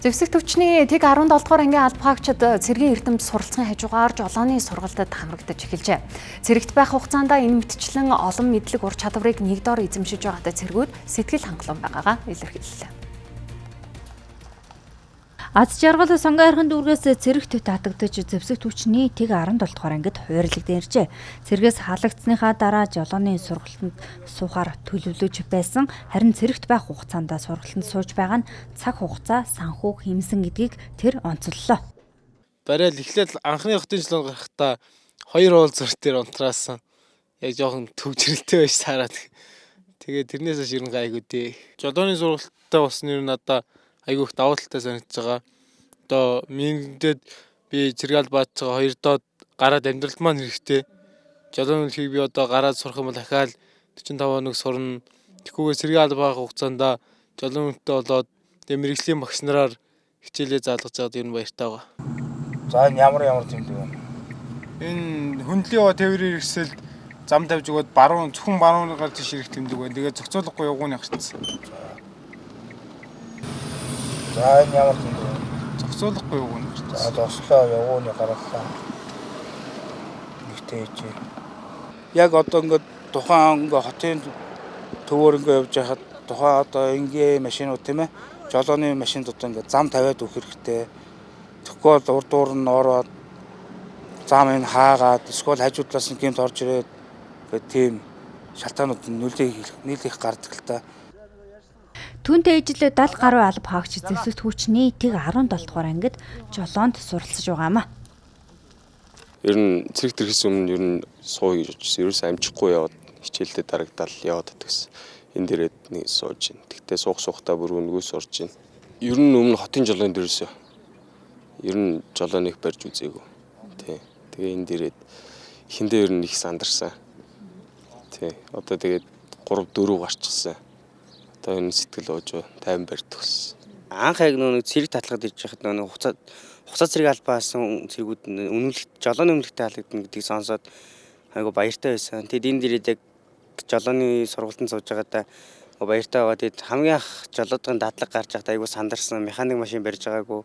Зэвсэг төвчний тэг 17 дугаар ангийн албаагчид цэргийн эрдэмт суралцахын хажуугаар жолооны сургалтад хамрагдаж эхэлжээ. Цэрэгт байх хугацаанд энэ мэтчлэн олон мэдлэг ур чадварыг нэг доор эзэмшиж байгаатай цэргүүд сэтгэл хангалуун байгаагаа илэрхийллээ. Аз жаргал сонгойрхон дүүргээс цэрэгт татагдж зэвсэг төвчний тэг 17 дугаар ангид хуваарлагдсан иржээ. Цэргээс халагдсныхаа дараа жолооны сургалтанд суухаар төлөвлөж байсан, харин цэрэгт байх хугацаанд сургалтанд сууж байгаа нь цаг хугацаа санхүү хэмсэн гэдгийг тэр онцоллоо. Барайл эхлээд анхны хотын жилд гарахдаа 2 уулзар дээр унтраасан. Яг жоохон төвжрэлтэй байж таараад. Тэгээд тэрнээс хойш ер нь гайгүй дээ. Жолооны сургалттай болсон юм надаа айгүйх давуу талтай санагдаж байгаа. Одоо минийдэд би зэрэг албааж байгаа 2 доод гараад амьдралд маань хэрэгтэй. Жолооны үлхийг би одоо гараад сурах юм бол дахиад 45 хоног сурна. Тэгэхгүйгээр зэрэг албаах хугацаанд жолооны үлтэй болоод тэгээ мэрэгжлийн багш нараар хичээлээ заалгаж байгаад ер нь баяртай байгаа. За энэ ямар тэмдэг вэ? Энэ хөндлөлийн тээврийн хэрэгсэл зам тавьж өгөөд зөвхөн баруун гарч ирэх тэмдэг байна. Тэгээ зохицуулахгүй явгууны хашцсан. За энэ ямар тэмдэг вэ? Зохицуулахгүй явгууны хашцсан. За зослоо явгууны гаргалаа. Нэгтэй хийж. Яг одоо ингээд тухайн хотын төвөөр ингээд явж байхад тухайн одоо энгийн машинууд тийм ээ. Жолооны машинд одоо ингээд зам тавиад өгөх хэрэгтэй. Тэгэхгүй бол урд дуур нь ороод зам энэ хаагаад эсвэл хажуудлаас нь гэмт орж ирээд гэдэг тийм шалтгаанууд нийлэх гардаг л та. Түүнтэй ижил 70 гаруй алба хаагч зэвсэг төвчний тэг 17 дугаар ангид жолоонд суралцж байгаамаа. Ер нь цэрэг төрхөөс өмнө ер нь сууя гэж бодчихсон. Ерөөс амжихгүй яваад хичээлдээ дарагдал яваад гэдэгс. Энэ дээрээ нэг сууж байна. Тэгтээ суухтаа бүр өнгөөс орж байна. Ер нь өмнө хотын жолооны дээрээс ер нь жолооныг барьж үзээгүй. Тий. Тэгээ энэ дээрээ эхэндээ ер нь их сандарсан. Тий. Одоо тэгээд 3 4 гарчихсан. Одоо энэ сэтгэл ууж тайван барьд төгссөн. Анх яг нэг цэрэг татлахад ирж байхад нэг хугацаа цэрэг албаасан цэргүүд жолооны өмнөлтөд халагдана гэдгийг сонсоод айгу баяртай байсан. Тэгэд энэ дээрээ яг жолооны сургалтанд сууж байгаадаа баяртай байгаа. Тэгэд хамгийн анх жолоодгийн дадлаг гарч байхад айгу сандарсан. Механик машин барьж байгаагүй.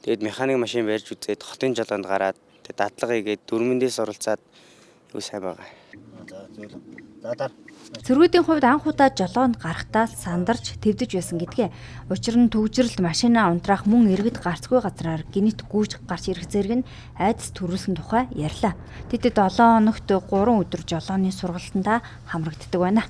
Тэгэд механик машин барьж үзээд хотын жолоонд гараад дадлага хийгээд дөрмөндөө суралцаад юу сайн байгаа. За Цэргүүдийн хувьд анх удаа жолоонд гарахтаа сандарч твдэж байсан гэдгээ. Учир нь төвжрэлд машинаа унтраах мөн иргэд гарцгүй газраар гинт гүйж гарч ирэх зэрэг нь айдас төрүүлсэн тухай ярьлаа. Тэдэд 7 хоногт 3 өдөр жолооны сургалтандаа хамрагддаг байна.